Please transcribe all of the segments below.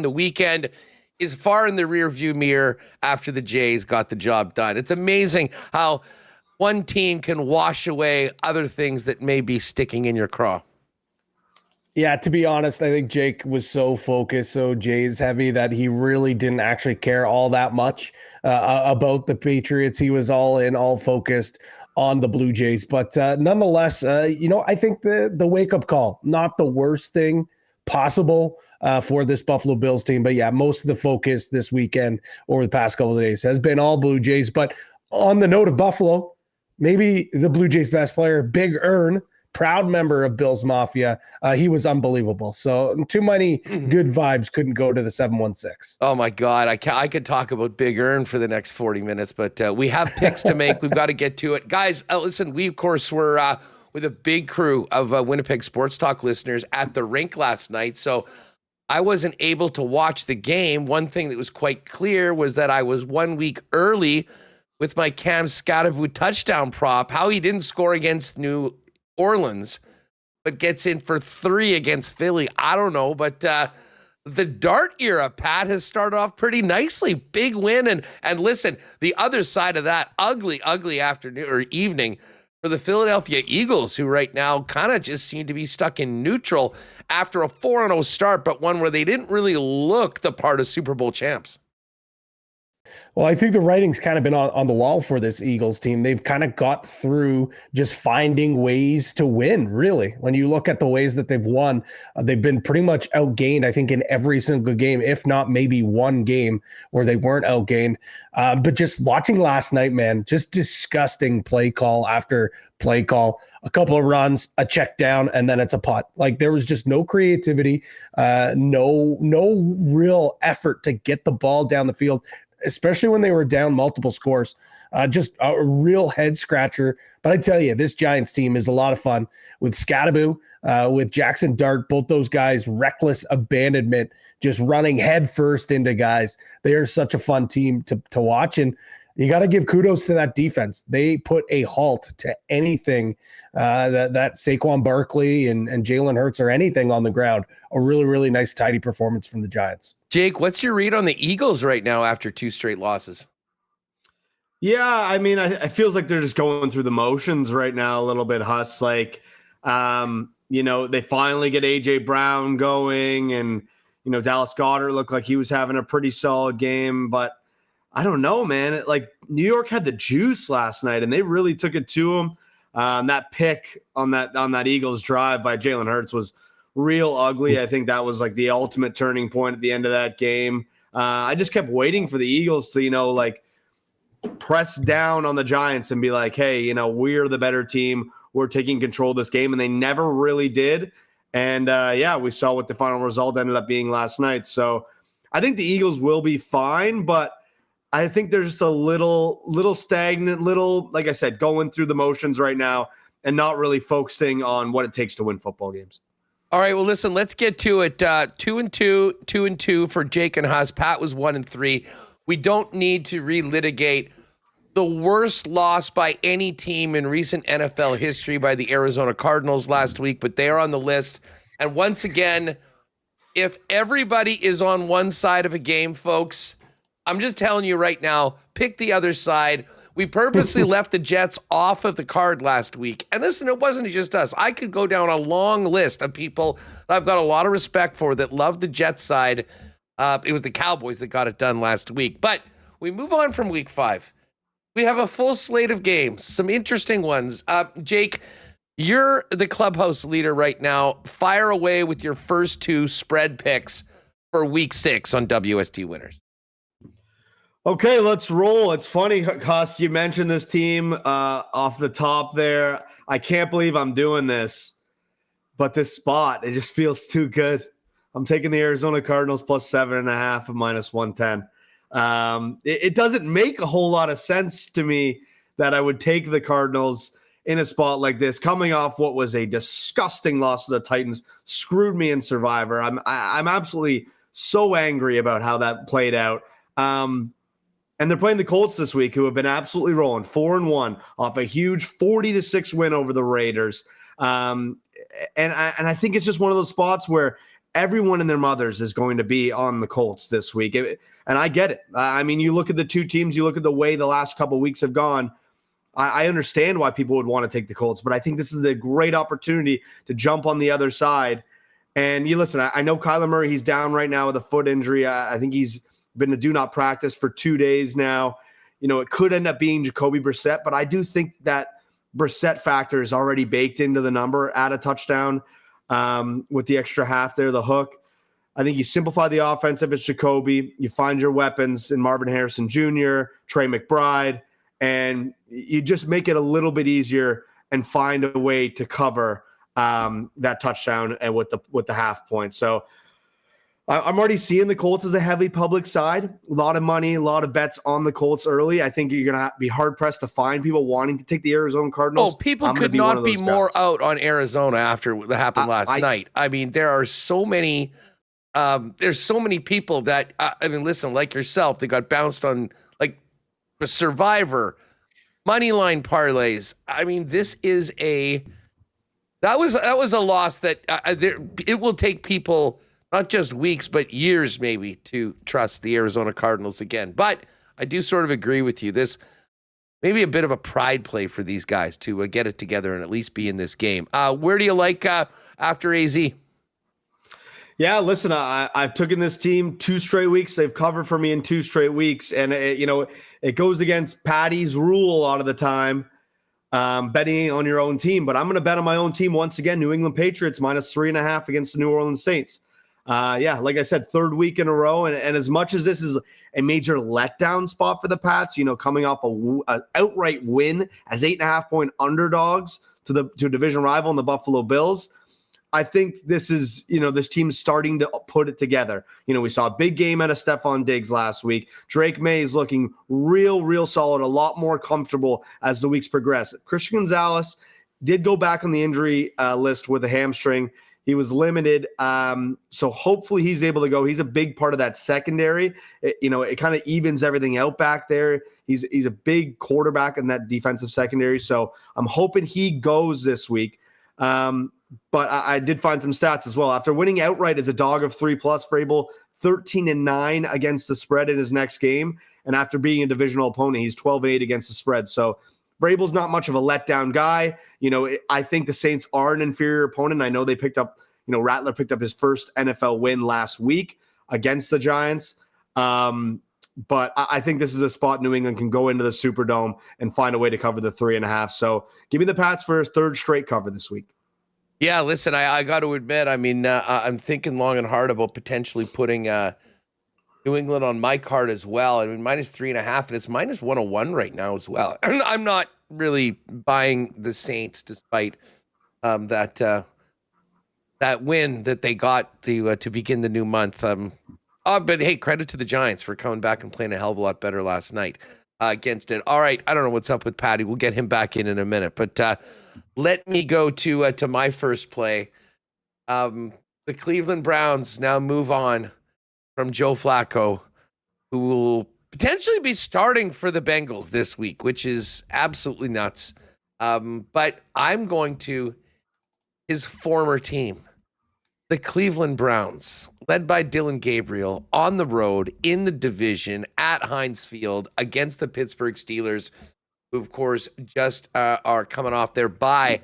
The weekend is far in the rearview mirror after the Jays got the job done. It's amazing how one team can wash away other things that may be sticking in your craw. Yeah, to be honest, I think Jake was so focused, so Jays heavy, that he really didn't actually care all that much about the Patriots. He was all in, all focused on the Blue Jays. But nonetheless, I think the wake-up call, not the worst thing possible for this Buffalo Bills team. But yeah, most of the focus this weekend over the past couple of days has been all Blue Jays. But on the note of Buffalo, maybe the Blue Jays' best player, Big Earn, proud member of Bills Mafia, he was unbelievable. So too many good vibes couldn't go to the 716. Oh my God, I could talk about Big Earn for the next 40 minutes, but we have picks to make. We've got to get to it, guys. Listen, we of course were with a big crew of Winnipeg Sports Talk listeners at the rink last night, so I wasn't able to watch the game. One thing that was quite clear was that I was 1 week early with my Cam Scatterboot touchdown prop. How he didn't score against New Orleans, but gets in for 3 against Philly, I don't know. But the Dart era, Pat, has started off pretty nicely. Big win. And listen, the other side of that, ugly afternoon or evening for the Philadelphia Eagles, who right now kind of just seem to be stuck in neutral after a 4-0 start, but one where they didn't really look the part of Super Bowl champs. Well, I think the writing's kind of been on the wall for this Eagles team. They've kind of got through just finding ways to win, really. When you look at the ways that they've won, they've been pretty much outgained, I think, in every single game, if not maybe one game where they weren't outgained. But just watching last night, man, just disgusting play call after play call. A couple of runs, a check down, and then it's a putt. Like, there was just no creativity, no real effort to get the ball down the field, especially when they were down multiple scores. Just a real head scratcher. But I tell you, this Giants team is a lot of fun with Scatterboot, with Jackson Dart, both those guys, reckless abandonment, just running head first into guys. They are such a fun team to watch. And you got to give kudos to that defense. They put a halt to anything that Saquon Barkley and Jalen Hurts or anything on the ground. A really, really nice, tidy performance from the Giants. Jake, what's your read on the Eagles right now after 2 straight losses? Yeah, I mean, I feels like they're just going through the motions right now a little bit, Huss. Like, they finally get A.J. Brown going, and, Dallas Goedert looked like he was having a pretty solid game. But I don't know, man. New York had the juice last night, and they really took it to them. That pick on that Eagles drive by Jalen Hurts was real ugly. I think that was like the ultimate turning point at the end of that game. I just kept waiting for the Eagles to, press down on the Giants and be like, hey, we're the better team. We're taking control of this game. And they never really did. And we saw what the final result ended up being last night. So I think the Eagles will be fine, but I think they're just a little stagnant, like I said, going through the motions right now and not really focusing on what it takes to win football games. All right, well, listen, let's get to it. 2-2 for Jake and Haas. Pat was 1-3. We don't need to relitigate the worst loss by any team in recent NFL history by the Arizona Cardinals last week, but they are on the list. And once again, if everybody is on one side of a game, folks, I'm just telling you right now, pick the other side. We purposely left the Jets off of the card last week. And listen, it wasn't just us. I could go down a long list of people that I've got a lot of respect for that love the Jets side. It was the Cowboys that got it done last week. But we move on from week 5. We have a full slate of games, some interesting ones. Jake, you're the clubhouse leader right now. Fire away with your first 2 spread picks for week 6 on WST Winners. Okay, let's roll. It's funny, Cost, you mentioned this team off the top there. I can't believe I'm doing this, but this spot, it just feels too good. I'm taking the Arizona Cardinals plus 7.5 and minus 110. It doesn't make a whole lot of sense to me that I would take the Cardinals in a spot like this, coming off what was a disgusting loss to the Titans, screwed me in Survivor. I'm absolutely so angry about how that played out. And they're playing the Colts this week, who have been absolutely rolling 4-1 off a huge 40-6 win over the Raiders. And I think it's just one of those spots where everyone and their mothers is going to be on the Colts this week. And I get it. I mean, you look at the two teams, you look at the way the last couple of weeks have gone. I understand why people would want to take the Colts, but I think this is a great opportunity to jump on the other side. And you listen, I know Kyler Murray, he's down right now with a foot injury. I think he's been a do not practice for 2 days now. It could end up being Jacoby Brissett, but I do think that Brissett factor is already baked into the number at a touchdown with the extra half there, the hook. I think you simplify the offense if it's Jacoby. You find your weapons in Marvin Harrison Jr., Trey McBride, and you just make it a little bit easier and find a way to cover that touchdown and with the half point. So I'm already seeing the Colts as a heavy public side. A lot of money, a lot of bets on the Colts early. I think you're going to be hard-pressed to find people wanting to take the Arizona Cardinals. Oh, people could not be more out on Arizona after what happened last night. I mean, there are so many there's so many people that, listen, like yourself, they got bounced on like the Survivor, money line parlays. I mean, this is that was a loss that it will take people not just weeks, but years maybe to trust the Arizona Cardinals again. But I do sort of agree with you. This maybe a bit of a pride play for these guys to get it together and at least be in this game. Where do you like after AZ? Yeah, listen, I've taken this team 2 straight weeks. They've covered for me in 2 straight weeks. And, it goes against Patty's rule a lot of the time, betting on your own team. But I'm going to bet on my own team once again, New England Patriots -3.5 against the New Orleans Saints. Like I said, 3rd week in a row. And as much as this is a major letdown spot for the Pats, coming off an outright win as 8.5-point underdogs to a division rival in the Buffalo Bills, I think this is, this team's starting to put it together. We saw a big game out of Stephon Diggs last week. Drake May is looking real solid, a lot more comfortable as the weeks progress. Christian Gonzalez did go back on the injury list with a hamstring. He was limited. So hopefully he's able to go. He's a big part of that secondary. It kind of evens everything out back there. He's a big quarterback in that defensive secondary. So I'm hoping he goes this week. But I did find some stats as well. After winning outright as a dog of 3+, Vrabel 13-9 against the spread in his next game. And after being a divisional opponent, he's 12-8 against the spread. So Vrabel's not much of a letdown guy. I think the Saints are an inferior opponent. I know they picked up, Rattler picked up his first NFL win last week against the Giants. But I think this is a spot New England can go into the Superdome and find a way to cover the 3.5. So give me the Pats for a 3rd straight cover this week. Yeah, listen, I got to admit, I'm thinking long and hard about potentially putting New England on my card as well. -3.5, and it's -101 right now as well. I'm not really buying the Saints despite that win that they got to begin the new month. But hey, credit to the Giants for coming back and playing a hell of a lot better last night against it. All right, I don't know what's up with Patty. We'll get him back in a minute, but let me go to my first play. The Cleveland Browns now move on from Joe Flacco, who will potentially be starting for the Bengals this week, which is absolutely nuts. But I'm going to his former team, the Cleveland Browns, led by Dylan Gabriel, on the road in the division at Heinz Field against the Pittsburgh Steelers, who, of course, just are coming off their bye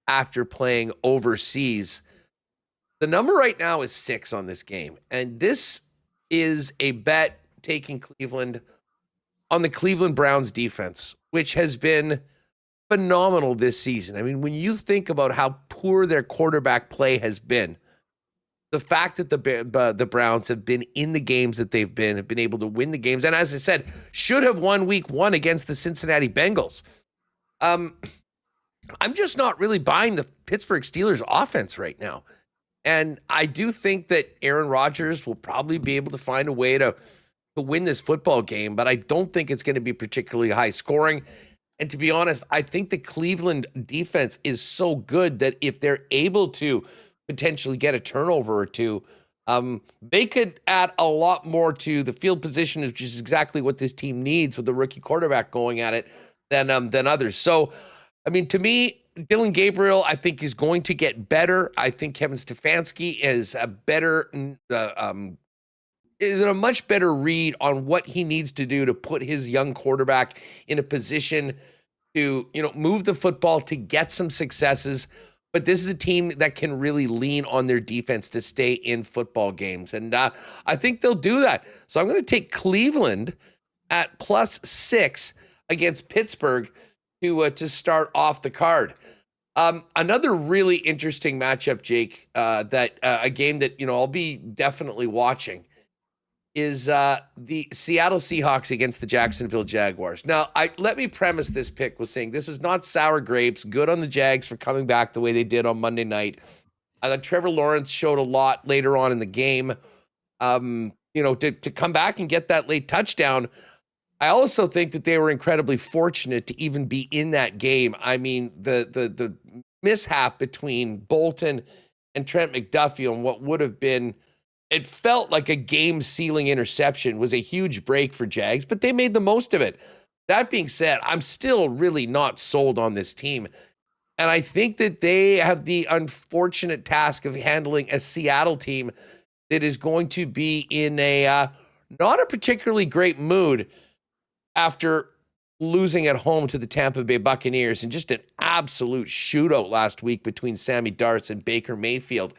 after playing overseas. The number right now is 6 on this game, and this is a bet taking Cleveland on the Cleveland Browns defense, which has been phenomenal this season. When you think about how poor their quarterback play has been, the fact that the Browns have been in the games that they've been, have been able to win the games, and as I said, should have won week 1 against the Cincinnati Bengals. I'm just not really buying the Pittsburgh Steelers offense right now. And I do think that Aaron Rodgers will probably be able to find a way to win this football game, but I don't think it's going to be particularly high scoring. And to be honest, I think the Cleveland defense is so good that if they're able to potentially get a turnover or two, they could add a lot more to the field position, which is exactly what this team needs with the rookie quarterback going at it than others. So, to me, Dylan Gabriel, I think, is going to get better. I think Kevin Stefanski is a better, is a much better read on what he needs to do to put his young quarterback in a position to, move the football to get some successes. But this is a team that can really lean on their defense to stay in football games. And I think they'll do that. So I'm going to take Cleveland at +6 against Pittsburgh to start off the card. Another really interesting matchup, Jake, that a game that, I'll be definitely watching is the Seattle Seahawks against the Jacksonville Jaguars. Now, let me premise this pick with saying this is not sour grapes. Good on the Jags for coming back the way they did on Monday night. I thought Trevor Lawrence showed a lot later on in the game, to come back and get that late touchdown. I also think that they were incredibly fortunate to even be in that game. I mean, the mishap between Bolton and Trent McDuffie on what would have been, it felt like a game-sealing interception, was a huge break for Jags, but they made the most of it. That being said, I'm still really not sold on this team. And I think that they have the unfortunate task of handling a Seattle team that is going to be in a not a particularly great mood after losing at home to the Tampa Bay Buccaneers and just an absolute shootout last week between Sammy Darts and Baker Mayfield.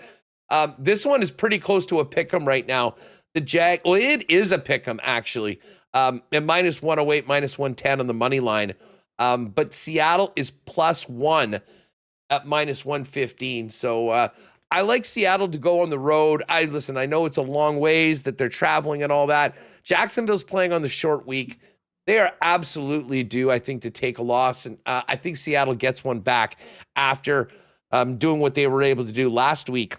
This one is pretty close to a pick'em right now. It is a pick'em actually. At -108, -110 on the money line. But Seattle is +1 at -115. So I like Seattle to go on the road. I know it's a long ways that they're traveling and all that. Jacksonville's playing on the short week. They are absolutely due, I think, to take a loss. And I think Seattle gets one back after doing what they were able to do last week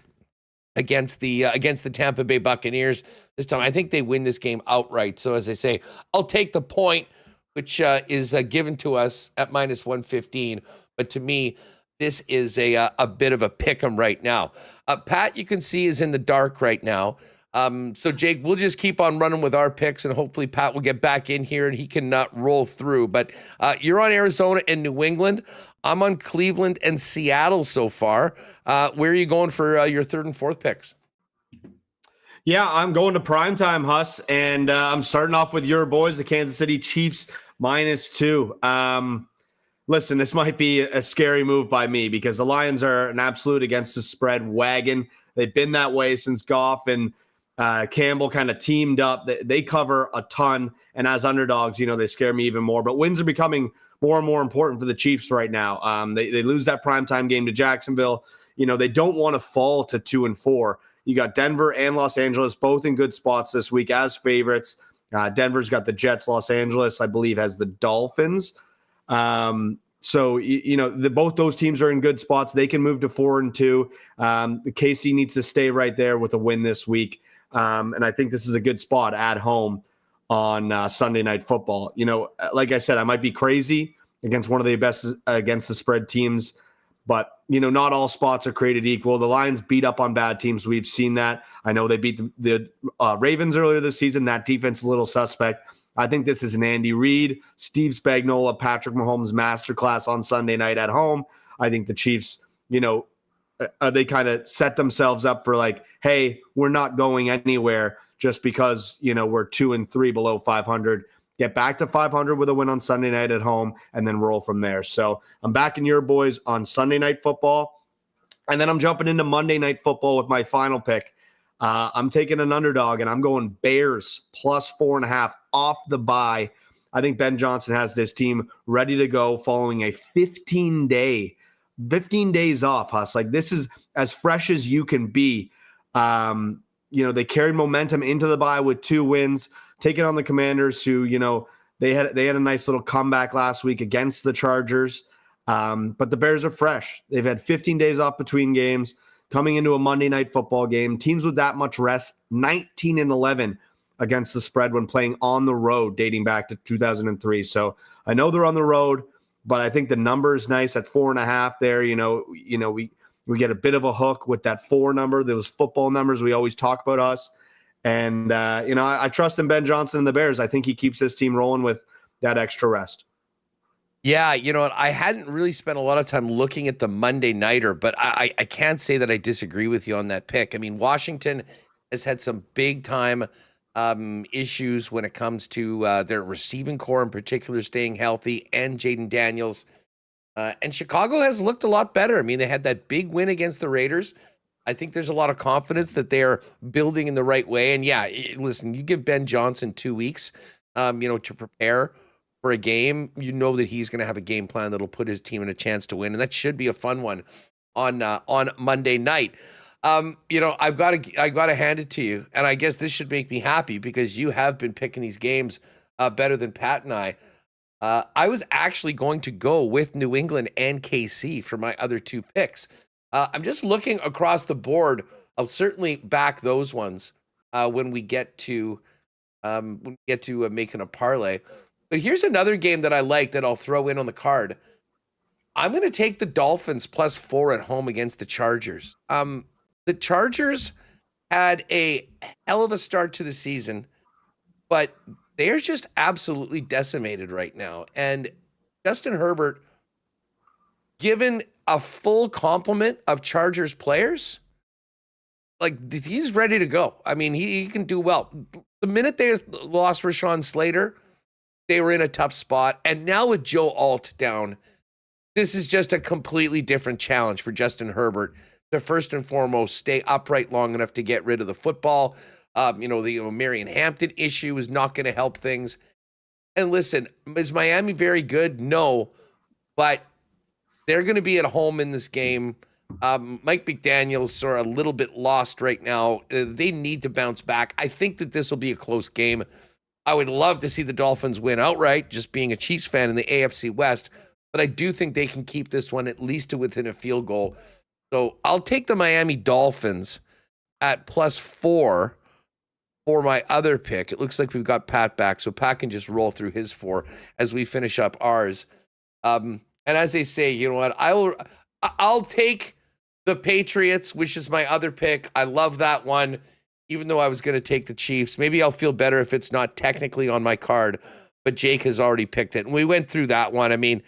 against the Tampa Bay Buccaneers. This time, I think they win this game outright. So as I say, I'll take the point, which is given to us at -115. But to me, this is a bit of a pick'em right now. Pat, you can see, is in the dark right now. So Jake, we'll just keep on running with our picks, and hopefully Pat will get back in here and he can roll through. But you're on Arizona and New England. I'm on Cleveland and Seattle so far. Where are you going for your third and fourth picks? Yeah, I'm going to primetime, Huss, and I'm starting off with your boys, the Kansas City Chiefs, -2. Listen, this might be a scary move by me because the Lions are an absolute against the spread wagon. They've been that way since Goff and Campbell kind of teamed up. They cover a ton, and as underdogs, they scare me even more. But wins are becoming more and more important for the Chiefs right now. They lose that primetime game to Jacksonville. They don't want to fall to 2-4. You got Denver and Los Angeles both in good spots this week as favorites. Denver's got the Jets. Los Angeles, I believe, has the Dolphins. So both those teams are in good spots. They can move to 4-2. The KC needs to stay right there with a win this week. And I think this is a good spot at home on Sunday Night Football. Like I said, I might be crazy against one of the best against the spread teams, but not all spots are created equal. The Lions beat up on bad teams. We've seen that. I know they beat the Ravens earlier this season. That defense is a little suspect. I think this is an Andy Reid, Steve Spagnuolo, Patrick Mahomes masterclass on Sunday night at home. I think the Chiefs, they kind of set themselves up for like, hey, we're not going anywhere just because, we're 2-3 below 500. Get back to 500 with a win on Sunday night at home and then roll from there. So I'm backing your boys on Sunday Night Football. And then I'm jumping into Monday Night Football with my final pick. I'm taking an underdog, and I'm going Bears +4.5 off the bye. I think Ben Johnson has this team ready to go following a 15 days off, Huss. Like, this is as fresh as you can be. They carried momentum into the bye with 2 wins, taking on the Commanders, who, they had a nice little comeback last week against the Chargers. But the Bears are fresh. They've had 15 days off between games, coming into a Monday Night Football game. Teams with that much rest, 19-11 against the spread when playing on the road, dating back to 2003. So I know they're on the road, but I think the number is nice at 4.5 there. We get a bit of a hook with that 4 number. Those football numbers we always talk about us. And, I trust in Ben Johnson and the Bears. I think he keeps this team rolling with that extra rest. Yeah, you know what? I hadn't really spent a lot of time looking at the Monday nighter, but I can't say that I disagree with you on that pick. I mean, Washington has had some big time issues when it comes to their receiving core in particular staying healthy, and Jaden Daniels. And Chicago has looked a lot better. I mean, they had that big win against the Raiders. I think there's a lot of confidence that they're building in the right way. And yeah, listen, you give Ben Johnson 2 weeks, to prepare for a game. You know that he's going to have a game plan that'll put his team in a chance to win, and that should be a fun one on Monday night. I've got to hand it to you, and I guess this should make me happy because you have been picking these games better than Pat and I. I was actually going to go with New England and KC for my other two picks. I'm just looking across the board. I'll certainly back those ones when we get to making a parlay. But here's another game that I like that I'll throw in on the card. I'm going to take the Dolphins +4 at home against the Chargers. The Chargers had a hell of a start to the season, but they're just absolutely decimated right now. And Justin Herbert, given a full complement of Chargers players, like, he's ready to go. I mean, he can do well. The minute they lost Rashawn Slater, they were in a tough spot. And now with Joe Alt down, this is just a completely different challenge for Justin Herbert to first and foremost stay upright long enough to get rid of the football. The Marion Hampton issue is not going to help things. And listen, is Miami very good? No, but they're going to be at home in this game. Mike McDaniel's are a little bit lost right now. They need to bounce back. I think that this will be a close game. I would love to see the Dolphins win outright, just being a Chiefs fan in the AFC West. But I do think they can keep this one at least to within a field goal. So I'll take the Miami Dolphins at +4 for my other pick. It looks like we've got Pat back, so Pat can just roll through his 4 as we finish up ours. And as they say, you know what? I'll take the Patriots, which is my other pick. I love that one, even though I was going to take the Chiefs. Maybe I'll feel better if it's not technically on my card, but Jake has already picked it. And we went through that one. I mean,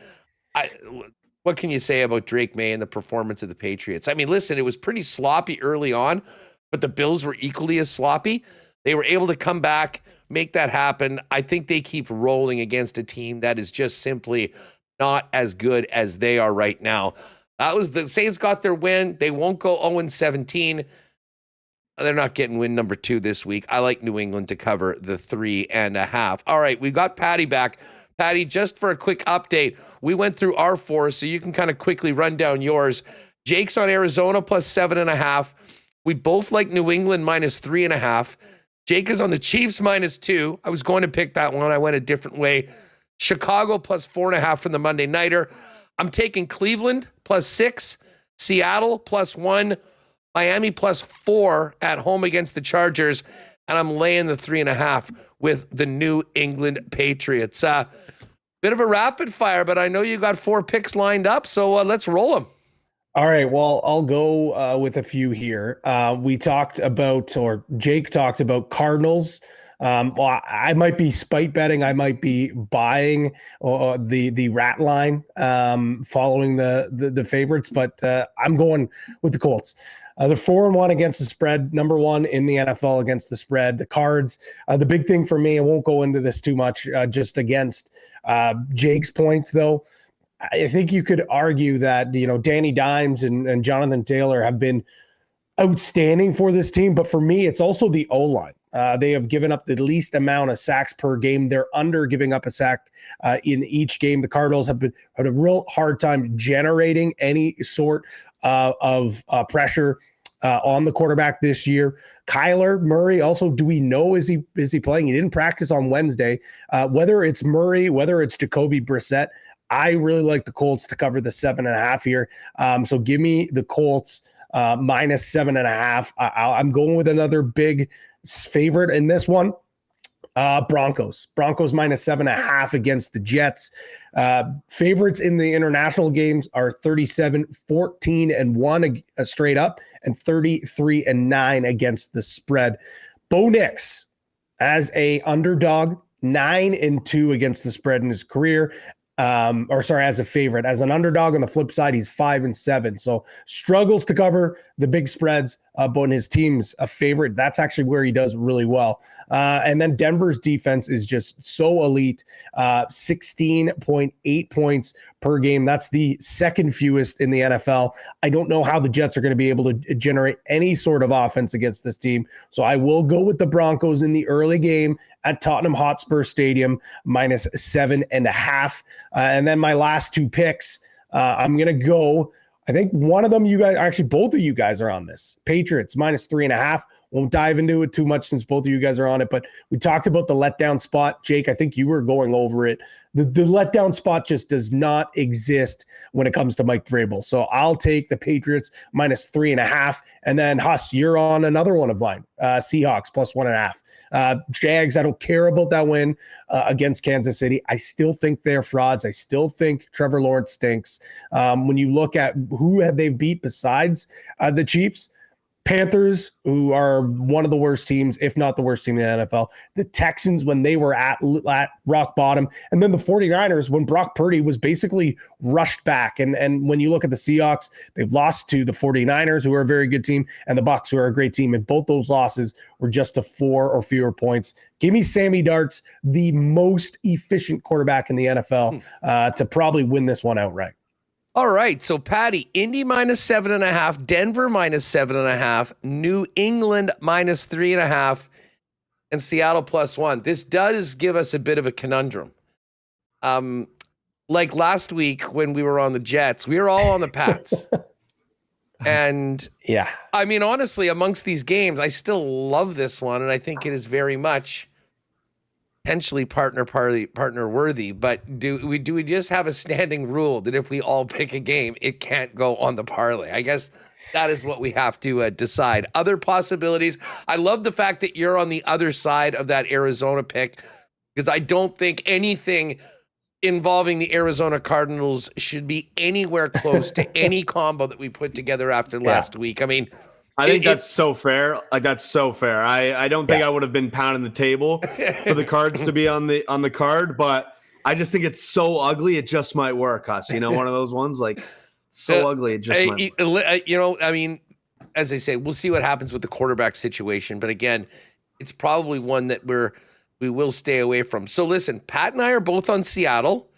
what can you say about Drake May and the performance of the Patriots? I mean, listen, it was pretty sloppy early on, but the Bills were equally as sloppy. They were able to come back, make that happen. I think they keep rolling against a team that is just simply not as good as they are right now. That was the Saints got their win. They won't go 0-17. They're not getting win number 2 this week. I like New England to cover the 3.5. All right, we got Patty back. Patty, just for a quick update, we went through our 4, so you can kind of quickly run down yours. Jake's on Arizona +7.5. We both like New England -3.5. Jake is on the Chiefs -2. I was going to pick that one. I went a different way. Chicago +4.5 from the Monday nighter. I'm taking Cleveland +6, Seattle +1, Miami +4 at home against the Chargers, and I'm laying the 3.5 with the New England Patriots. Bit of a rapid fire, but I know you got 4 picks lined up, so let's roll them. All right. Well, I'll go with a few here. We talked about, or Jake talked about Cardinals. Well, I might be spite betting. I might be buying the rat line following the favorites, but I'm going with the Colts. They're 4-1 against the spread, number 1 in the NFL against the spread. The Cards, the big thing for me, I won't go into this too much, just against Jake's points, though. I think you could argue that, Danny Dimes and Jonathan Taylor have been outstanding for this team, but for me, it's also the O-line. They have given up the least amount of sacks per game. They're under giving up a sack in each game. The Cardinals have had a real hard time generating any sort of pressure on the quarterback this year. Kyler Murray, also, do we know, is he playing? He didn't practice on Wednesday. Whether it's Murray, whether it's Jacoby Brissett, I really like the Colts to cover the 7.5 here. So give me the Colts -7.5. I'm going with another big favorite in this one. Broncos -7.5 against the Jets. Favorites in the international games are 37-14-1 straight up and 33-9 against the spread. Bo Nix as a underdog, 9-2 against the spread in his career. as a favorite. As an underdog on the flip side, he's 5-7. So struggles to cover the big spreads, but when his team's a favorite, that's actually where he does really well. And then Denver's defense is just so elite, 16.8 points per game. That's the second fewest in the NFL. I don't know how the Jets are going to be able to generate any sort of offense against this team. So I will go with the Broncos in the early game at Tottenham Hotspur Stadium, -7.5. And then my last two picks, I'm going to go, I think one of them, you guys, actually both of you guys are on this. Patriots, -3.5. Won't dive into it too much since both of you guys are on it, but we talked about the letdown spot. Jake, I think you were going over it. The letdown spot just does not exist when it comes to Mike Vrabel. So I'll take the Patriots -3.5. And then Huss, you're on another one of mine. Seahawks +1.5. Jags, I don't care about that win against Kansas City. I still think they're frauds. I still think Trevor Lawrence stinks. When you look at who have they beat besides the Chiefs, Panthers, who are one of the worst teams, if not the worst team in the NFL. The Texans, when they were at rock bottom. And then the 49ers, when Brock Purdy was basically rushed back. And when you look at the Seahawks, they've lost to the 49ers, who are a very good team, and the Bucs, who are a great team. And both those losses were just to 4 or fewer points. Give me Sammy Darts, the most efficient quarterback in the NFL, to probably win this one outright. All right, so Patty, Indy -7.5, Denver -7.5, New England -3.5, and Seattle +1. This does give us a bit of a conundrum. Like last week when we were on the Jets, we were all on the Pats. And yeah, I mean, honestly, amongst these games, I still love this one, and I think it is very much potentially partner worthy. But do we just have a standing rule that if we all pick a game, it can't go on the parlay? I guess that is what we have to decide. Other possibilities. I love the fact that you're on the other side of that Arizona pick, because I don't think anything involving the Arizona Cardinals should be anywhere close to any combo that we put together after last week. I mean, I think that's so fair. Like, that's so fair. I don't think I would have been pounding the table for the Cards to be on the card, but I just think it's so ugly it just might work, Huss. You know, one of those ones, like, so ugly it just might work. You know, I mean, as I say, we'll see what happens with the quarterback situation, but again, it's probably one that we will stay away from. So listen, Pat and I are both on Seattle.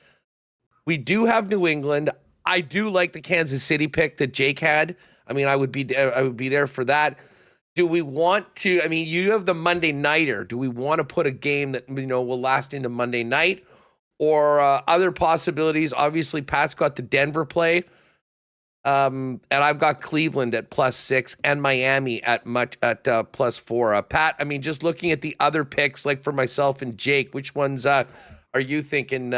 We do have New England. I do like the Kansas City pick that Jake had. I mean, I would be there for that. Do we want to? I mean, you have the Monday nighter. Do we want to put a game that, you know, will last into Monday night, or other possibilities? Obviously, Pat's got the Denver play, and I've got Cleveland at +6 and Miami at +4. Pat, I mean, just looking at the other picks, like for myself and Jake, which ones are you thinking?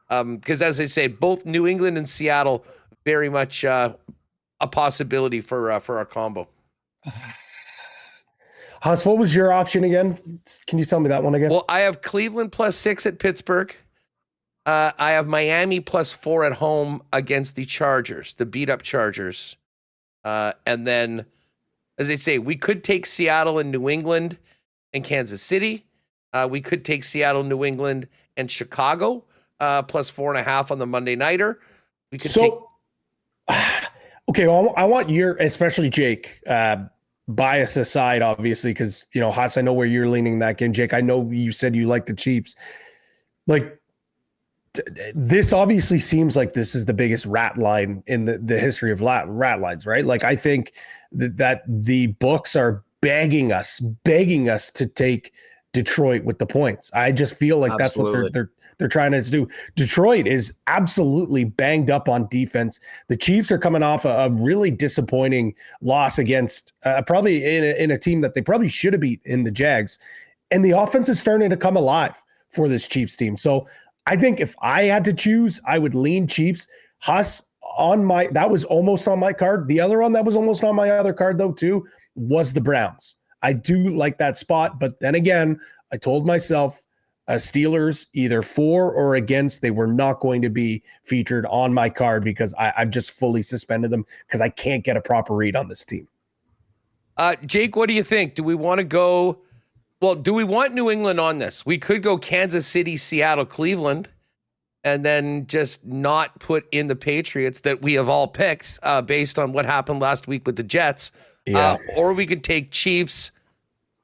Because as I say, both New England and Seattle very much a possibility for our combo. Huss, what was your option again? Can you tell me that one again? Well, I have Cleveland +6 at Pittsburgh. I have Miami +4 at home against the Chargers, the beat up Chargers. And then, as I say, we could take Seattle and New England and Kansas City. We could take Seattle, New England, and Chicago +4.5 on the Monday nighter. We could take. Okay, well, I want your, especially Jake, bias aside, obviously, because, you know, Haas, I know where you're leaning that game. Jake, I know you said you like the Chiefs. Like, this obviously seems like this is the biggest rat line in the history of rat lines, right? Like, I think that the books are begging us to take Detroit with the points. I just feel like that's what they're trying to do. Detroit is absolutely banged up on defense. The Chiefs are coming off a really disappointing loss against probably in a team that they probably should have beat in the Jags. And the offense is starting to come alive for this Chiefs team. So I think if I had to choose, I would lean Chiefs. Huss, that was almost on my card. The other one that was almost on my other card, though, too, was the Browns. I do like that spot. But then again, I told myself, Steelers, either for or against, they were not going to be featured on my card because I've just fully suspended them because I can't get a proper read on this team. Jake, what do you think? Do we want to go? Well, do we want New England on this? We could go Kansas City, Seattle, Cleveland. and then just not put in the Patriots that we have all picked based on what happened last week with the Jets. Yeah. Or we could take Chiefs,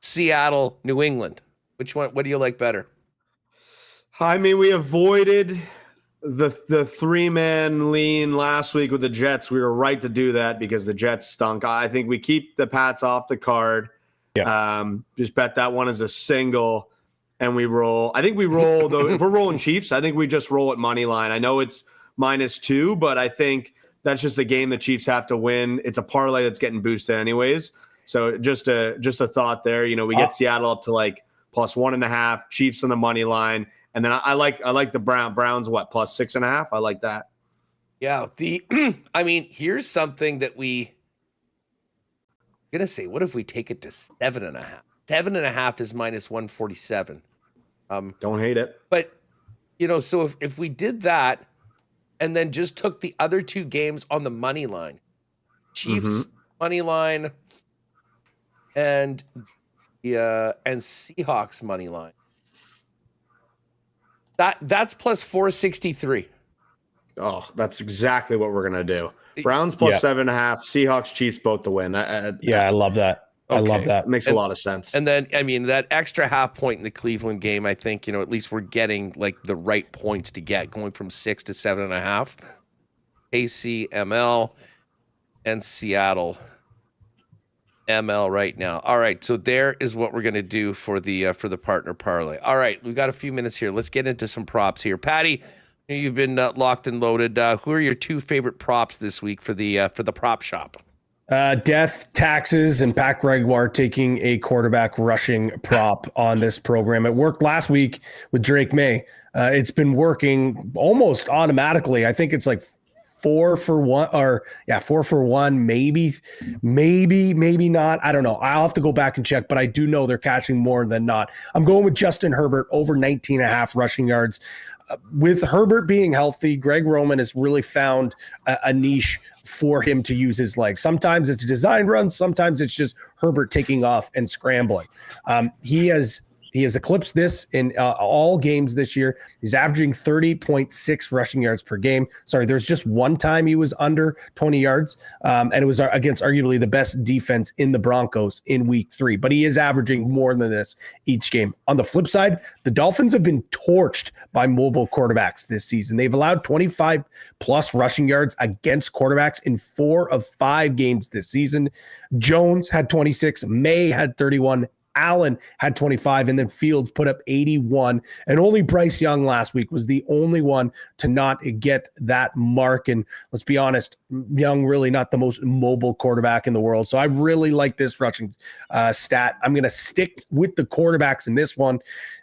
Seattle, New England. Which one? What do you like better? I mean, we avoided the 3-man lean last week with the Jets. We were right to do that because the Jets stunk. I think we keep the Pats off the card. Yeah. Just bet that one as a single, and we roll. I think we roll though. If we're rolling Chiefs, I think we just roll at money line. I know it's -2, but I think that's just a game the Chiefs have to win. It's a parlay that's getting boosted anyways. So just a thought there. You know, we get Seattle up to like +1.5, Chiefs on the money line. And then I like the Browns, what, +6.5? I like that. Yeah. I mean, here's something that I'm going to say, what if we take it to 7.5? 7.5 is -147. Don't hate it. But, you know, so if we did that and then just took the other two games on the money line, Chiefs money line and Seahawks money line. That's +463. Oh, that's exactly what we're gonna do. Browns +7.5, Seahawks, Chiefs both to win. I love that. Okay. I love that. Makes a lot of sense. And then, I mean, that extra half point in the Cleveland game, I think, you know, at least we're getting like the right points to get, going from 6 to 7.5. AC, ML, and Seattle ML right now. All right, so there is what we're gonna do for the partner parlay. All right, we've got a few minutes here. Let's get into some props here. Patty, you've been locked and loaded. Who are your two favorite props this week for the prop shop? Death, taxes, and Pat Gregoire taking a quarterback rushing prop on this program. It worked last week with Drake May. It's been working almost automatically. I think it's like 4 for 1, or 4 for 1, maybe not. I don't know. I'll have to go back and check, but I do know they're catching more than not. I'm going with Justin Herbert over 19.5 rushing yards. With Herbert being healthy, Greg Roman has really found a niche for him to use his legs. Sometimes it's design runs. Sometimes it's just Herbert taking off and scrambling. He has eclipsed this in all games this year. He's averaging 30.6 rushing yards per game. Sorry, there's just one time he was under 20 yards, and it was against arguably the best defense in the Broncos in week 3. But he is averaging more than this each game. On the flip side, the Dolphins have been torched by mobile quarterbacks this season. They've allowed 25-plus rushing yards against quarterbacks in 4 of 5 games this season. Jones had 26. May had 31. Allen had 25, and then Fields put up 81. And only Bryce Young last week was the only one to not get that mark. And let's be honest, Young really not the most mobile quarterback in the world. So I really like this rushing stat. I'm going to stick with the quarterbacks in this one.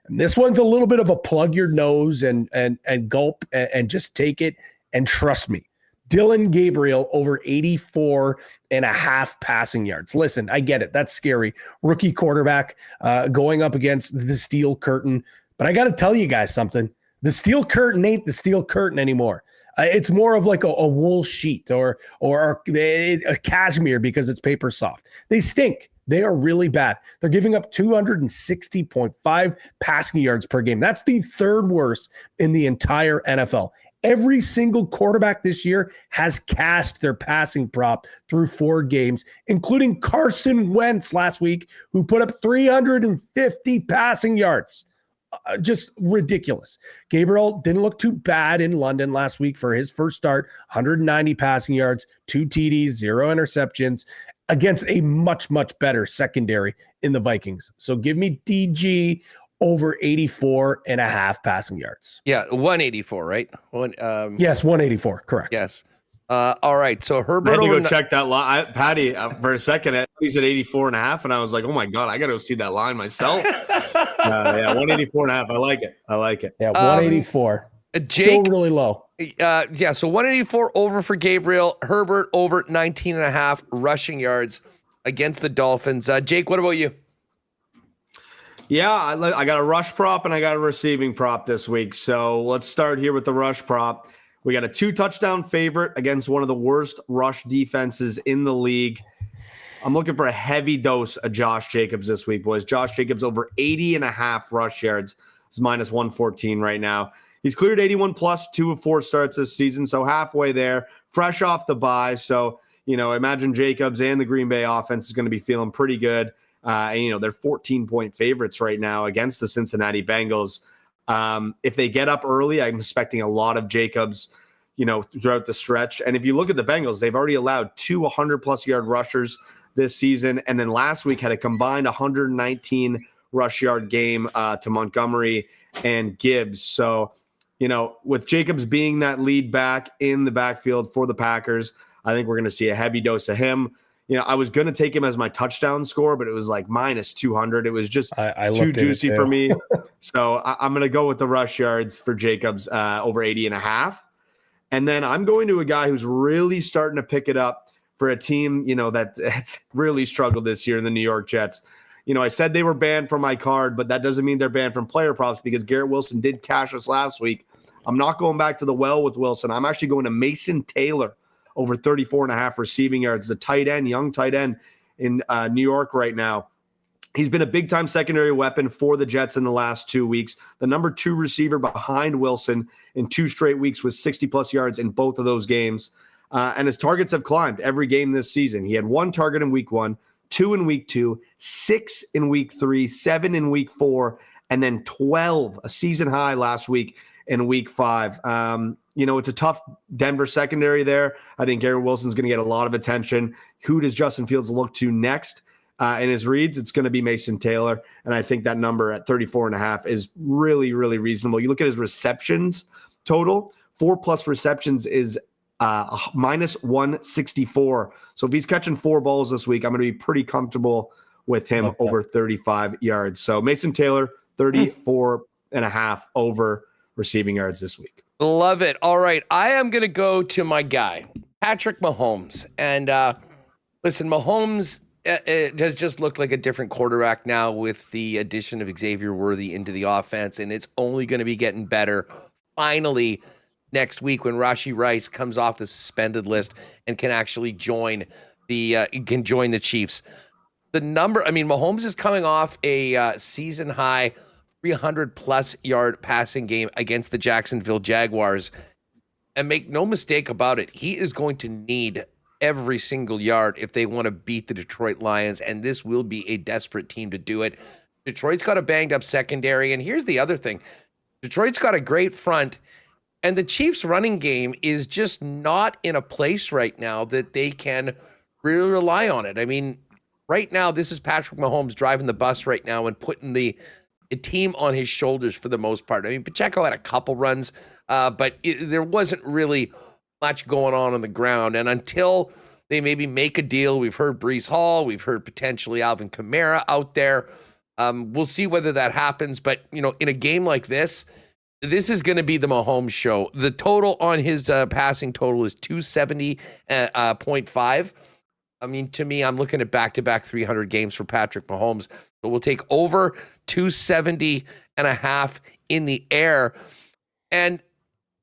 And this one's a little bit of a plug your nose and gulp and just take it and trust me. Dylan Gabriel over 84.5 passing yards. Listen, I get it. That's scary. Rookie quarterback going up against the steel curtain. But I got to tell you guys something. The steel curtain ain't the steel curtain anymore. It's more of like a wool sheet or a cashmere because it's paper soft. They stink. They are really bad. They're giving up 260.5 passing yards per game. That's the third worst in the entire NFL. Every single quarterback this year has cashed their passing prop through 4 games, including Carson Wentz last week, who put up 350 passing yards. Just ridiculous. Gabriel didn't look too bad in London last week for his first start. 190 passing yards, 2 TDs, 0 interceptions against a much, much better secondary in the Vikings. So give me DG over 84.5 passing yards. Yeah, 184, right? Yes, 184, correct. Yes. All right, so Herbert. I had to go check that line, Patty. For a second, he's at 84.5, and I was like, "Oh my god, I got to go see that line myself." 184.5. I like it. Yeah, 184. Jake, still really low. So 184 over for Gabriel. Herbert over 19.5 rushing yards against the Dolphins. Jake, what about you? Yeah, I got a rush prop and I got a receiving prop this week. So let's start here with the rush prop. We got a 2-touchdown favorite against one of the worst rush defenses in the league. I'm looking for a heavy dose of Josh Jacobs this week, boys. Josh Jacobs over 80.5 rush yards. It's -114 right now. He's cleared 81 plus 2 of 4 starts this season, so halfway there, fresh off the bye. So, imagine Jacobs and the Green Bay offense is going to be feeling pretty good. And, they're 14-point favorites right now against the Cincinnati Bengals. If they get up early, I'm expecting a lot of Jacobs, throughout the stretch. And if you look at the Bengals, they've already allowed 2 100-plus yard rushers this season. And then last week had a combined 119 rush yard game to Montgomery and Gibbs. So, with Jacobs being that lead back in the backfield for the Packers, I think we're going to see a heavy dose of him. I was going to take him as my touchdown score, but it was like minus 200. It was just too juicy for me. So I'm going to go with the rush yards for Jacobs over 80.5. And then I'm going to a guy who's really starting to pick it up for a team, that's really struggled this year in the New York Jets. I said they were banned from my card, but that doesn't mean they're banned from player props because Garrett Wilson did cash us last week. I'm not going back to the well with Wilson. I'm actually going to Mason Taylor over 34.5 receiving yards, the tight end, young tight end in New York right now. He's been a big-time secondary weapon for the Jets in the last 2 weeks. The number 2 receiver behind Wilson in 2 straight weeks with 60-plus yards in both of those games. And his targets have climbed every game this season. He had 1 target in week 1, 2 in week 2, 6 in week 3, 7 in week 4, and then 12, a season high last week in week 5. It's a tough Denver secondary there. I think Garrett Wilson's going to get a lot of attention. Who does Justin Fields look to next in his reads? It's going to be Mason Taylor. And I think that number at 34.5 is really, really reasonable. You look at his receptions total, 4+ receptions is minus 164. So if he's catching 4 balls this week, I'm going to be pretty comfortable with him over 35 yards. So Mason Taylor, 34.5 over receiving yards this week. Love it. All right. I am going to go to my guy, Patrick Mahomes. And listen, Mahomes it has just looked like a different quarterback now with the addition of Xavier Worthy into the offense, and it's only going to be getting better finally next week when Rashee Rice comes off the suspended list and can actually join the Chiefs. The number, Mahomes is coming off a season high 300-plus yard passing game against the Jacksonville Jaguars. And make no mistake about it, he is going to need every single yard if they want to beat the Detroit Lions, and this will be a desperate team to do it. Detroit's got a banged-up secondary, and here's the other thing. Detroit's got a great front, and the Chiefs' running game is just not in a place right now that they can really rely on it. Right now, this is Patrick Mahomes driving the bus right now and putting the team on his shoulders for the most part. Pacheco had a couple runs, but there wasn't really much going on the ground. And until they maybe make a deal, we've heard Breece Hall, we've heard potentially Alvin Kamara out there. We'll see whether that happens. But, in a game like this is going to be the Mahomes show. The total on his passing total is 270.5. To me, I'm looking at back-to-back 300 games for Patrick Mahomes. So we'll take over 270.5 in the air. And,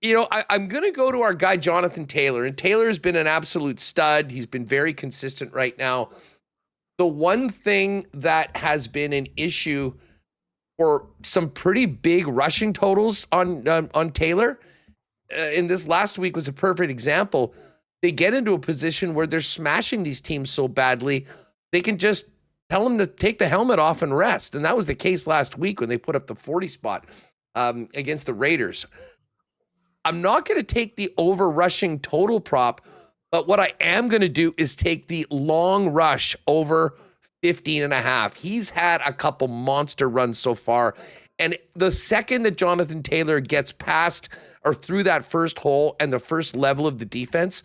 I'm going to go to our guy, Jonathan Taylor. And Taylor has been an absolute stud. He's been very consistent right now. The one thing that has been an issue for some pretty big rushing totals on Taylor, in this last week was a perfect example. They get into a position where they're smashing these teams so badly, they can just tell them to take the helmet off and rest. And that was the case last week when they put up the 40 spot against the Raiders. I'm not going to take the over rushing total prop, but what I am going to do is take the long rush over 15.5. He's had a couple monster runs so far. And the second that Jonathan Taylor gets past or through that first hole and the first level of the defense,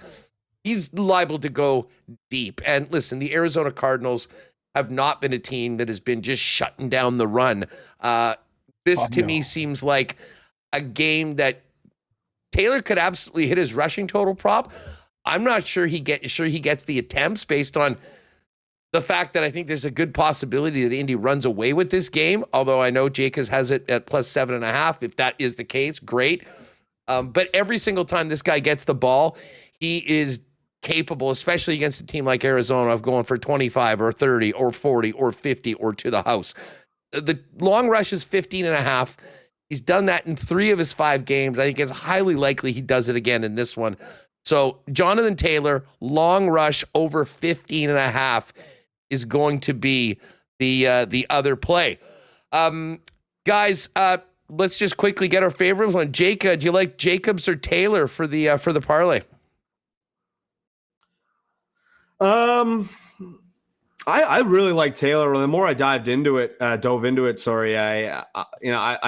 he's liable to go deep. And listen, the Arizona Cardinals have not been a team that has been just shutting down the run. To me seems like a game that Taylor could absolutely hit his rushing total prop. I'm not sure he gets the attempts based on the fact that I think there's a good possibility that Indy runs away with this game, although I know Jacobs has it at plus 7.5. If that is the case, great. But every single time this guy gets the ball, he is capable, especially against a team like Arizona, of going for 25 or 30 or 40 or 50 or to the house. The long rush is 15.5. He's done that in 3 of his 5 games. I think it's highly likely he does it again in this one. So Jonathan Taylor, long rush over 15.5 is going to be the other play. Guys, let's just quickly get our favorite one. Jacob, do you like Jacobs or Taylor for the parlay? I really like Taylor. The more I dove into it, I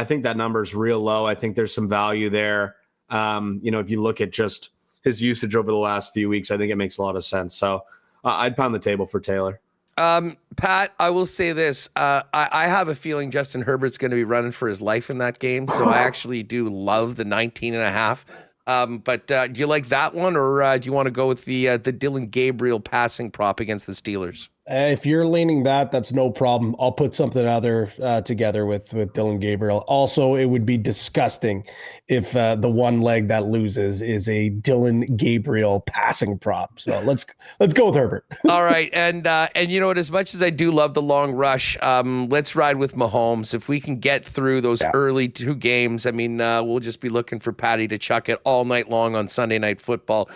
think that number is real low. I think there's some value there. If you look at just his usage over the last few weeks, I think it makes a lot of sense. So I'd pound the table for Taylor. Pat, I will say this. I have a feeling Justin Herbert's going to be running for his life in that game. So I actually do love the 19.5. But do you like that one, or do you want to go with the Dylan Gabriel passing prop against the Steelers? If you're leaning that's no problem. I'll put something other together with Dylan Gabriel. Also, it would be disgusting if the one leg that loses is a Dylan Gabriel passing prop. So let's go with Herbert. All right, and you know what? As much as I do love the long rush, let's ride with Mahomes. If we can get through those early 2 games, I mean, we'll just be looking for Patty to chuck it all night long on Sunday Night Football.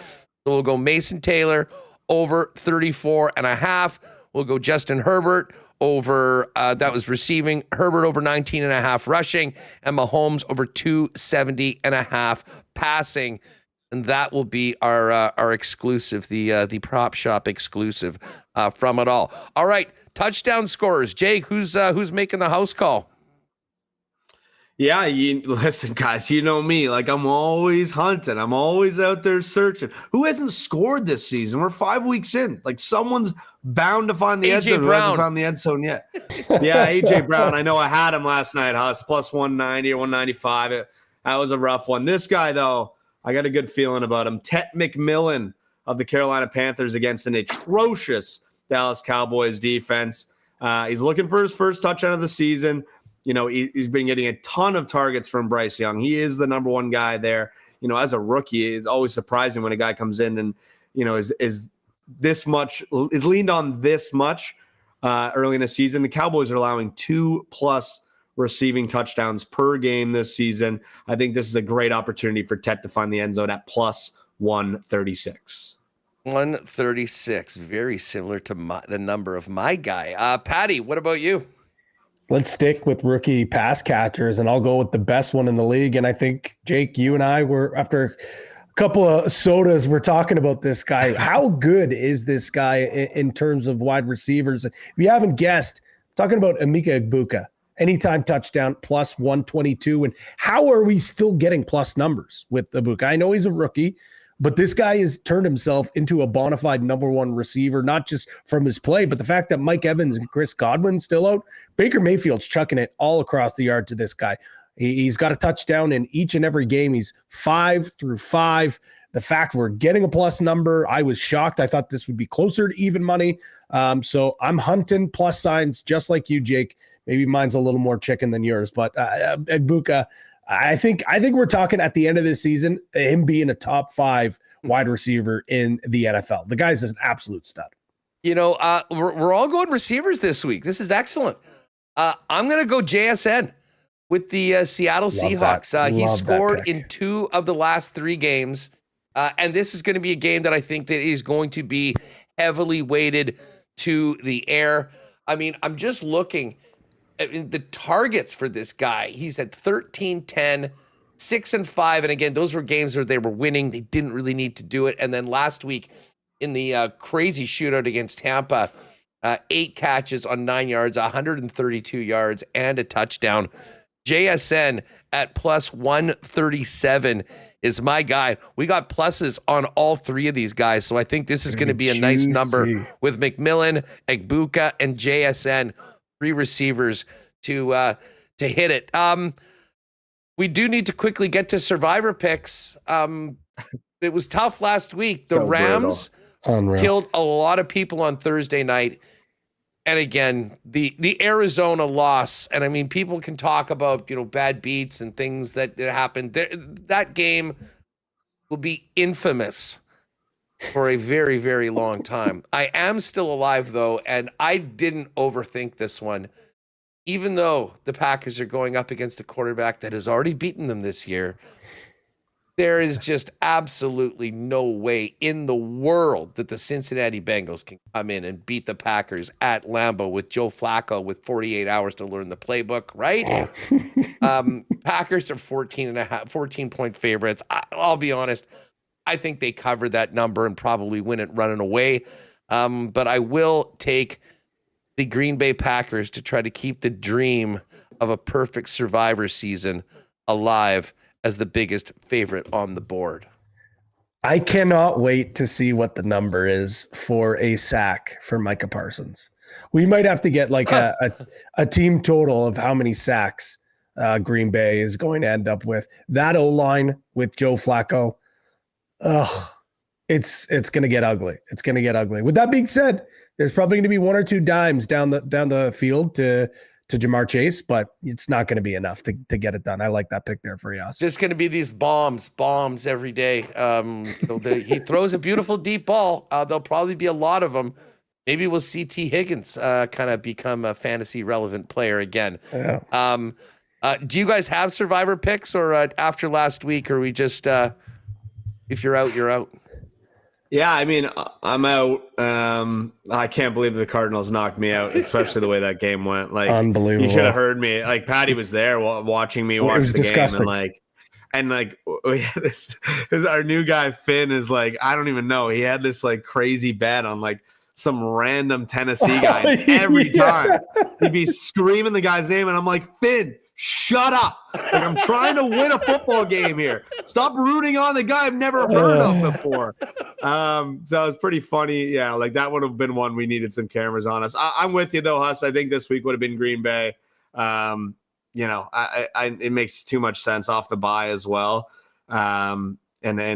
So we'll go Mason Taylor over 34.5. We'll go Justin Herbert over, that was receiving, Herbert over 19.5 rushing, and Mahomes over 270.5 passing. And that will be our exclusive, the prop shop exclusive from it all. All right, touchdown scorers. Jake, who's making the house call? Yeah, listen, guys, you know me. Like, I'm always hunting. I'm always out there searching. Who hasn't scored this season? We're 5 weeks in. Like, someone's bound to find the end zone. Who hasn't found the end zone yet? Yeah, AJ Brown. I know I had him last night, Huss, plus 190 or 195. That was a rough one. This guy, though, I got a good feeling about him. Tet McMillan of the Carolina Panthers against an atrocious Dallas Cowboys defense. He's looking for his first touchdown of the season. You know, he's been getting a ton of targets from Bryce Young. He is the number one guy there. You know, as a rookie, it's always surprising when a guy comes in and, is leaned on this much early in the season. The Cowboys are allowing 2+ receiving touchdowns per game this season. I think this is a great opportunity for Tet to find the end zone at plus 136. 136, very similar to the number of my guy. Patty, what about you? Let's stick with rookie pass catchers, and I'll go with the best one in the league. And I think, Jake, you and I were, after a couple of sodas, we're talking about this guy. How good is this guy in terms of wide receivers? If you haven't guessed, I'm talking about Emeka Egbuka. Anytime touchdown, plus 122. And how are we still getting plus numbers with Egbuka? I know he's a rookie, but this guy has turned himself into a bona fide number one receiver, not just from his play, but the fact that Mike Evans and Chris Godwin's still out. Baker Mayfield's chucking it all across the yard to this guy. He's got a touchdown in each and every game. He's 5 through 5. The fact we're getting a plus number, I was shocked. I thought this would be closer to even money. So I'm hunting plus signs just like you, Jake. Maybe mine's a little more chicken than yours, but Egbuka, I think we're talking at the end of this season, him being a top 5 wide receiver in the NFL. The guy's an absolute stud. You know, we're all going receivers this week. This is excellent. I'm going to go JSN with the Seattle Seahawks. He scored in 2 of the last 3 games. And this is going to be a game that I think that is going to be heavily weighted to the air. I mean, I'm just looking at the targets for this guy. He's at 13, 10, 6 and 5. And again, those were games where they were winning. They didn't really need to do it. And then last week in the crazy shootout against Tampa, 8 catches on 9 yards, 132 yards and a touchdown. JSN at plus 137 is my guy. We got pluses on all 3 of these guys. So I think this is going to be a nice number with McMillan, Egbuka, and JSN. 3 receivers to hit it. We do need to quickly get to survivor picks. It was tough last week. The Rams killed a lot of people on Thursday night. And again, the Arizona loss. And I mean, people can talk about, bad beats and things that happened. That game will be infamous for a very, very long time. I am still alive, though, and I didn't overthink this one. even though the Packers are going up against a quarterback that has already beaten them this year, there is just absolutely no way in the world that the Cincinnati Bengals can come in and beat the Packers at Lambeau with Joe Flacco with 48 hours to learn the playbook, right? Packers are 14-point favorites. I'll be honest. I think they cover that number and probably win it running away. But I will take the Green Bay Packers to try to keep the dream of a perfect Survivor season alive as the biggest favorite on the board. I cannot wait to see what the number is for a sack for Micah Parsons. We might have to get like a team total of how many sacks Green Bay is going to end up with. That O-line with Joe Flacco, it's going to get ugly. It's going to get ugly. With that being said, there's probably going to be one or two dimes down the field to Jamar Chase, but it's not going to be enough to get it done. I like that pick there for Yas. Just going to be these bombs every day. He throws a beautiful deep ball. There'll probably be a lot of them. Maybe we'll see T. Higgins kind of become a fantasy relevant player again. Yeah. Do you guys have Survivor picks, or after last week, or we just if you're out, you're out? Yeah, I mean, I'm out. I can't believe the Cardinals knocked me out, especially the way that game went. Like, unbelievable. You should have heard me. Like, Patty was there watching me watch the disgusting. game, and we had this our new guy Finn is like, I don't even know. He had this like crazy bet on like some random Tennessee guy. And every time he'd be screaming the guy's name, and I'm like, Finn, shut up. Like, I'm trying to win a football game here. Stop rooting on the guy I've never heard of before. So it was pretty funny. Yeah, like that would have been one we needed some cameras on us. I'm with you though, Huss. I think this week would have been Green Bay. It makes too mumuch sense off the bye as well. And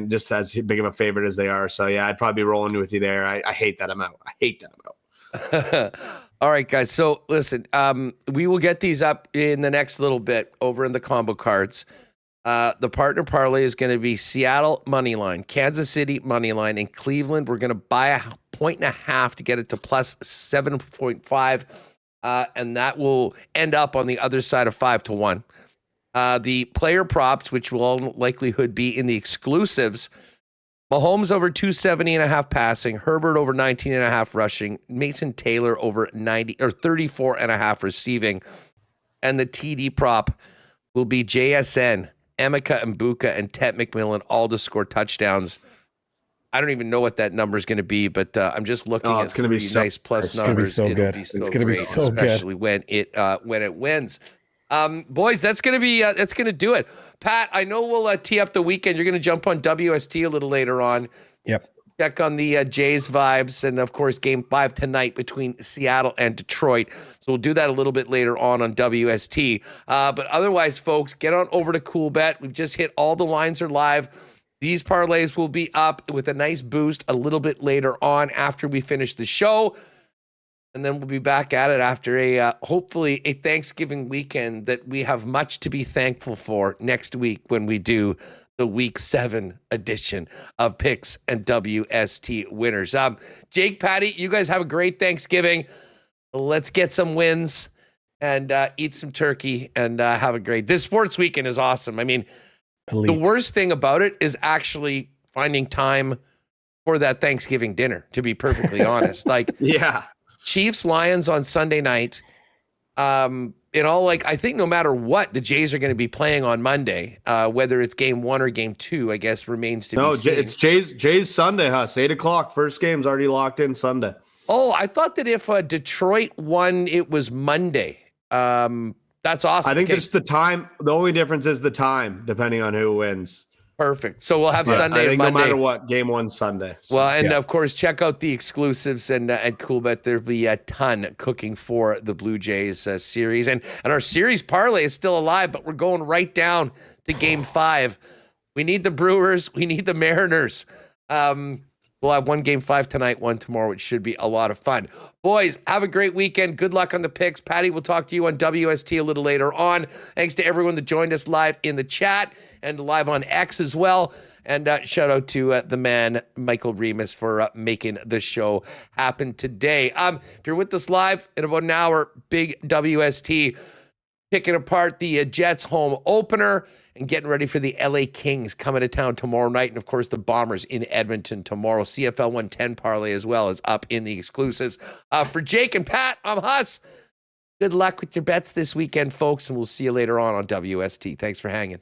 just as big of a favorite as they are. So yeah, I'd probably be rolling with you there. I hate that I'm out. All right, guys. So listen, we will get these up in the next little bit over in the combo cards. The partner parlay is going to be Seattle money line, Kansas City money line, and Cleveland. We're going to buy 1.5 to get it to plus 7.5, and that will end up on the other side of 5-1. The player props, which will all likelihood be in the exclusives. Mahomes over 270.5 passing, Herbert over 19.5 rushing, Mason Taylor over 34.5 receiving, and the TD prop will be JSN, Emeka Mbuka, and Tet McMillan all to score touchdowns. I don't even know what that number is going to be, but I'm just looking at going to be nice plus numbers. It's going to be so good. It's going to be so good, especially when it wins. Boys, that's going to do it. Pat, I know we'll tee up the weekend. You're going to jump on WST a little later on. Yep. Check on the Jays vibes. And of course, game 5 tonight between Seattle and Detroit. So we'll do that a little bit later on WST. But otherwise, folks, get on over to Coolbet. We've just hit all the lines are live. These parlays will be up with a nice boost a little bit later on after we finish the show. And then we'll be back at it after hopefully a Thanksgiving weekend that we have much to be thankful for next week when we do the Week 7 edition of Picks and WST Winners. Jake, Patty, you guys have a great Thanksgiving. Let's get some wins and eat some turkey and have a great. This sports weekend is awesome. I mean, the worst thing about it is actually finding time for that Thanksgiving dinner, to be perfectly honest. Like, yeah. Chiefs Lions on Sunday night. I think no matter what, the Jays are going to be playing on Monday. Whether it's game 1 or game 2, I guess remains to be seen. No, it's Jays Sunday, Huss. 8:00. First game's already locked in Sunday. Oh, I thought that if Detroit won, it was Monday. That's awesome. I think it's the time. The only difference is the time, depending on who wins. Perfect. So we'll have Sunday and Monday. No matter what, game 1 Sunday. So. Well, and of course, check out the exclusives and at Coolbet. There'll be a ton cooking for the Blue Jays series. And our series parlay is still alive, but we're going right down to game 5. We need the Brewers. We need the Mariners. We'll have one game 5 tonight, one tomorrow, which should be a lot of fun. Boys, have a great weekend. Good luck on the picks. Patty, we'll talk to you on WST a little later on. Thanks to everyone that joined us live in the chat and live on X as well. And shout out to the man, Michael Remus, for making the show happen today. If you're with us live in about an hour, big WST picking apart the Jets home opener and getting ready for the LA Kings coming to town tomorrow night. And, of course, the Bombers in Edmonton tomorrow. CFL 110 parlay as well is up in the exclusives. For Jake and Pat, I'm Huss. Good luck with your bets this weekend, folks, and we'll see you later on WST. Thanks for hanging.